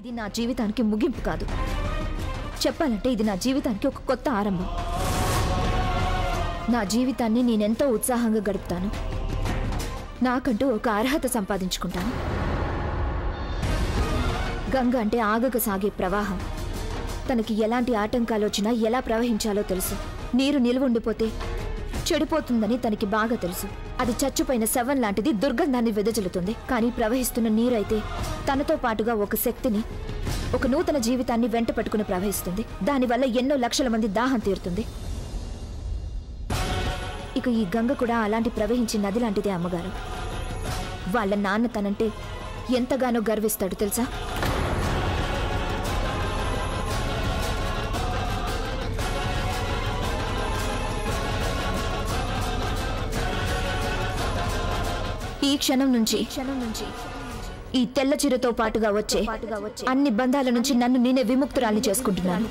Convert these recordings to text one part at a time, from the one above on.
ఇది నా జీవితానికి ముగింపు కాదు. చెప్పాలంటే ఇది నా జీవితానికి ఒక కొత్త ఆరంభం. నా జీవితాన్ని నేనెంతో ఉత్సాహంగా గడుపుతాను. నాకంటూ ఒక అర్హత సంపాదించుకుంటాను. గంగ అంటే ఆగక సాగే ప్రవాహం. తనకి ఎలాంటి ఆటంకాలు వచ్చినా ఎలా ప్రవహించాలో తెలుసు. నీరు నిలువుండిపోతే చెడిపోతుందని తనకి బాగా తెలుసు. అది చచ్చిపోయిన శవం లాంటిది, దుర్గంధాన్ని వెదజల్లుతుంది. కానీ ప్రవహిస్తున్న నీరైతే తనతో పాటుగా ఒక శక్తిని, ఒక నూతన జీవితాన్ని వెంట పట్టుకుని ప్రవహిస్తుంది. దానివల్ల ఎన్నో లక్షల మంది దాహం తీరుతుంది. ఇక ఈ గంగ కూడా అలాంటి ప్రవహించే నది లాంటిదే అమ్మగారు. వాళ్ళ నాన్న తనంటే ఎంతగానో గర్విస్తాడు తెలుసా? ఈ క్షణం నుంచి ఈ తెల్ల చీరతో పాటుగా వచ్చే అన్ని బంధాల నుంచి నన్ను నేనే విముక్తురాల్ని చేసుకుంటున్నాను.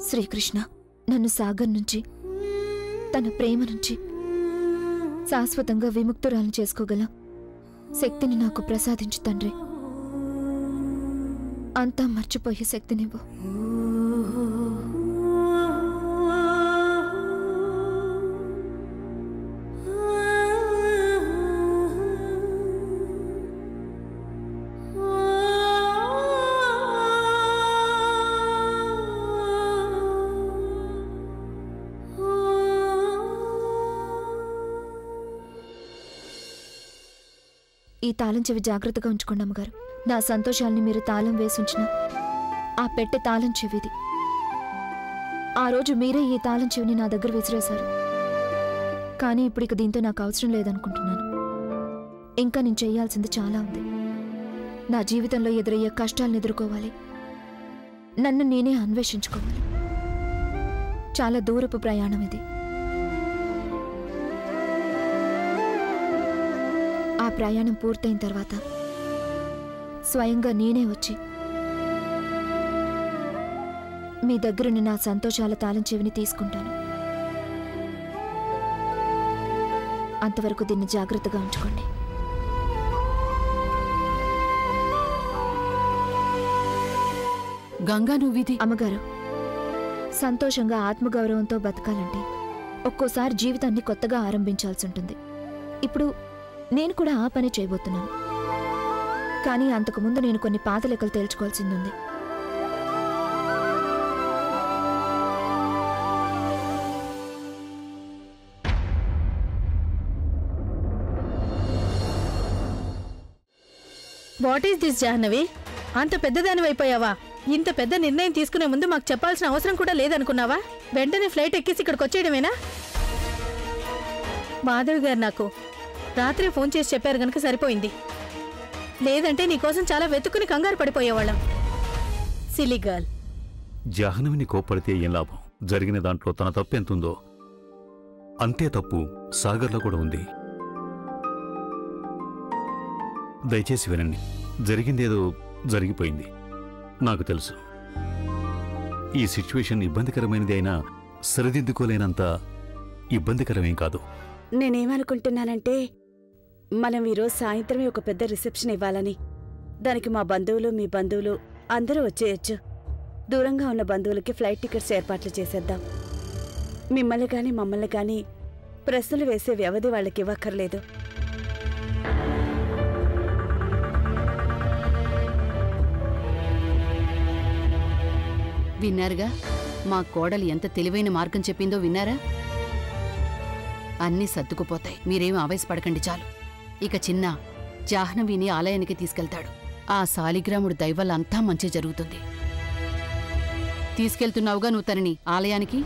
శ్రీకృష్ణ నన్ను సాగర్ నుంచి, తన ప్రేమ నుంచి శాశ్వతంగా విముక్తురాలను చేసుకోగల శక్తిని నాకు ప్రసాదించు తండ్రి. అంతా మర్చిపోయే శక్తినివ్వు. ఈ తాళం చెవి జాగ్రత్తగా ఉంచుకోండి అమ్మగారు. నా సంతోషాల్ని మీరు తాళం వేసుంచిన ఆ పెట్టె తాళం చెవిది. ఆ రోజు మీరే ఈ తాళం చెవిని నా దగ్గర విసిరేశారు. కానీ ఇప్పుడు ఇక దీంతో నాకు అవసరం లేదనుకుంటున్నాను. ఇంకా నేను చేయాల్సింది చాలా ఉంది. నా జీవితంలో ఎదురయ్యే కష్టాలను ఎదుర్కోవాలి. నన్ను నేనే అన్వేషించుకోవాలి. చాలా దూరపు ప్రయాణం ఇది. ఆ ప్రయాణం పూర్తయిన తర్వాత స్వయంగా నేనే వచ్చి మీ దగ్గరున్న నా సంతోషాల తాళం చెవిని తీసుకుంటాను. అంతవరకు దీన్ని జాగ్రత్తగా ఉంచుకోండి. గంగా నువ్విది అమ్మగారు, సంతోషంగా ఆత్మగౌరవంతో బతకాలంటే ఒక్కోసారి జీవితాన్ని కొత్తగా ఆరంభించాల్సి ఉంటుంది. ఇప్పుడు నేను కూడా ఆ పని చేయబోతున్నాను. కానీ అంతకుముందు నేను కొన్ని పాత లెక్కలు తేల్చుకోవాల్సింది. What is this Jahnavi? అంత పెద్దదానివైపోయావా? ఇంత పెద్ద నిర్ణయం తీసుకునే ముందు మాకు చెప్పాల్సిన అవసరం కూడా లేదనుకున్నావా? వెంటనే ఫ్లైట్ ఎక్కేసి ఇక్కడికి వచ్చేయడమేనా? మాధవి గారు నాకు రాత్రి ఫోన్ చేసి చెప్పారు గనక సరిపోయింది. లేదంటే నీకోసం చాలా వెతుక్కుని కంగారు పడిపోయేవాళ్ళం. Silly girl. జాహ్నవిని కోప్పడితే ఏం లాభం? జరిగిన దాంట్లో తన తప్పు ఎంతుందో అంతే తప్పు సాగర్లో కూడా ఉంది. దయచేసి వినండి. జరిగిందేదో జరిగిపోయింది. నాకు తెలుసు ఈ సిచ్యువేషన్ ఇబ్బందికరమైనది అయినా సరిదిద్దుకోలేనంత ఇబ్బందికరమేం కాదు. నేనేమనుకుంటున్నానంటే, మనం ఈరోజు సాయంత్రమే ఒక పెద్ద రిసెప్షన్ ఇవ్వాలని. దానికి మా బంధువులు, మీ బంధువులు అందరూ వచ్చేయచ్చు. దూరంగా ఉన్న బంధువులకి ఫ్లైట్ టికెట్స్ ఏర్పాట్లు చేసేద్దాం. మిమ్మల్ని కానీ మమ్మల్ని కానీ ప్రశ్నలు వేసే వ్యవధి వాళ్ళకి ఇవ్వక్కర్లేదు. విన్నారుగా, మా కోడలు ఎంత తెలివైన మార్గం చెప్పిందో విన్నారా? అన్నీ సర్దుకుపోతాయి. మీరేం ఆవేశపడకండి చాలు. ఇక చిన్న జాహ్నవిని ఆలయానికి తీసుకెళ్తాడు. ఆ శాలిగ్రాముడు దయవల్ల అంతా మంచి జరుగుతుంది. తీసుకెళ్తున్నావుగా నువ్వు తనని ఆలయానికి?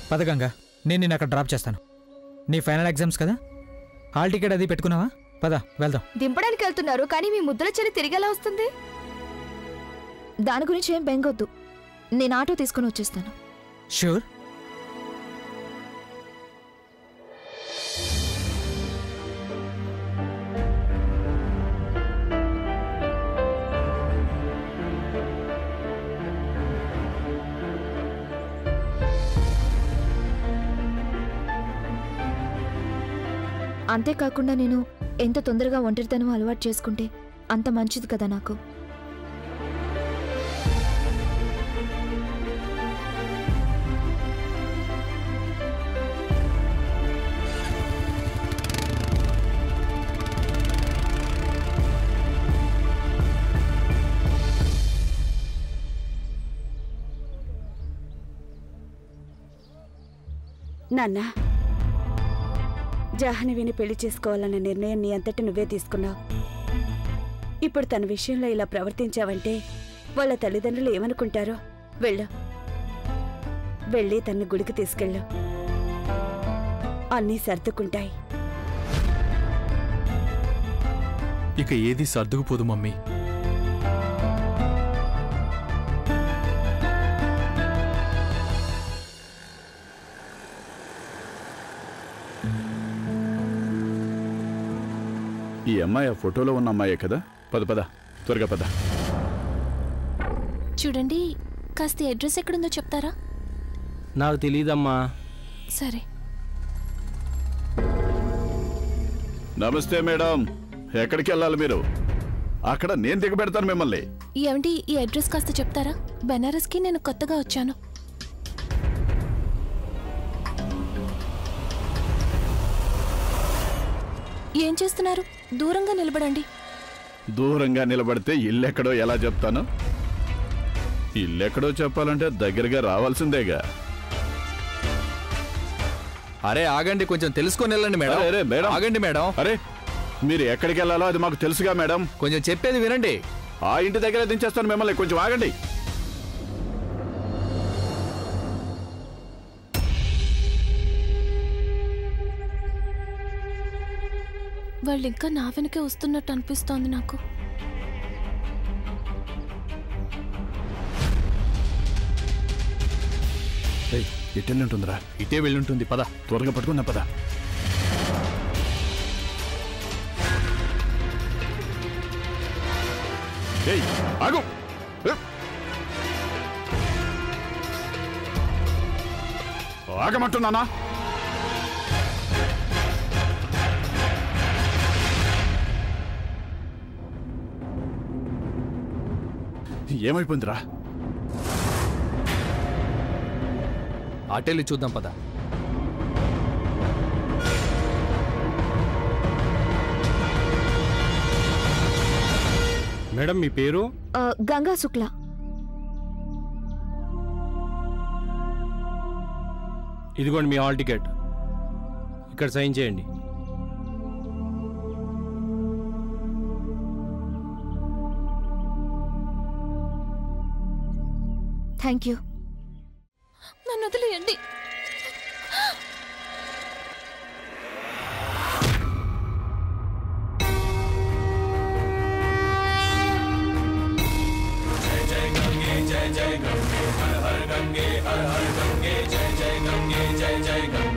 పద గంగా, నేను నిన్ను అక్కడ డ్రాప్ చేస్తాను. నీ ఫైనల్ ఎగ్జామ్స్ కదా, హాల్ టికెట్ అది పెట్టుకున్నావా? పద వెళ్దాం. దింపడానికి వెళ్తున్నారు, కానీ మీ ముద్దుల చెల్లి తిరిగి ఎలా వస్తుంది? దాని గురించి ఏం బెంగొద్దు, నేను ఆటో తీసుకుని వచ్చేస్తాను. షూర్. అంతేకాకుండా నేను ఎంత తొందరగా ఒంటరితనం అలవాటు చేసుకుంటే అంత మంచిది కదా నాకు. నాన్న, జాహ్నవిని పెళ్లి చేసుకోవాలన్న నిర్ణయం నీ అంతటి నువ్వే తీసుకున్నావు. ఇప్పుడు తన విషయంలో ఇలా ప్రవర్తించావంటే వాళ్ళ తల్లిదండ్రులు ఏమనుకుంటారో? వెళ్ళి తన్ని గుడికి తీసుకెళ్ళు, అన్నీ సర్దుకుంటాయి. ఇక ఏది సర్దుకుపోదు మమ్మీ. ఈ అమ్మాయి ఆ ఫోటోలో ఉన్న అమ్మాయే కదా? పద పద, త్వరగా పద. చూడండి, కాస్త అడ్రస్ ఎక్కడుందో చెప్తారా? నాకు తెలీదమ్మా. సరే. నమస్తే మేడం, ఎక్కడికి వెళ్ళాలి మీరు? అక్కడ నేను దిగబెడతాను మిమ్మల్ని. ఏమండి, ఈ అడ్రస్ కాస్త చెప్తారా? బెనారస్కి నేను కొత్తగా వచ్చాను. ఏం చేస్తున్నారు? దూరంగా నిలబడండి. దూరంగా నిలబడితే ఇల్లెక్కడో ఎలా చెప్తాను? ఇల్లెక్కడో చెప్పాలంటే దగ్గరగా రావాల్సిందేగా. అరే ఆగండి, కొంచెం తెలుసుకొని వెళ్ళండి మేడం. అరే మేడం, ఆగండి మేడం. అరే మీరు ఎక్కడికి వెళ్ళాలో అది మాకు తెలుసుగా మేడం. కొంచెం చెప్పేది వినండి. ఆ ఇంటి దగ్గర దించేస్తాను మిమ్మల్ని, కొంచెం ఆగండి. వాళ్ళు ఇంకా నా వెనకే వస్తున్నట్టు అనిపిస్తోంది నాకు. ఎట్టెళ్ళుంటుందిరా? ఇటే వెళ్ళుంటుంది, పద. త్వరగా పట్టుకున్నా పద. ఏయ్ ఆగు! ఆగమంటున్నానా? ఏమైపోయిందిరా? అటెళ్ళి చూద్దాం, పద. మేడం మీ పేరు? గంగా శుక్ల. ఇదిగోండి మీ హాల్ టికెట్, ఇక్కడ సైన్ చేయండి. Thank you. నన్ను వదిలేయండి. जय जय गंगे हर हर गंगे हर हर गंगे जय जय गंगे जय जय गंगे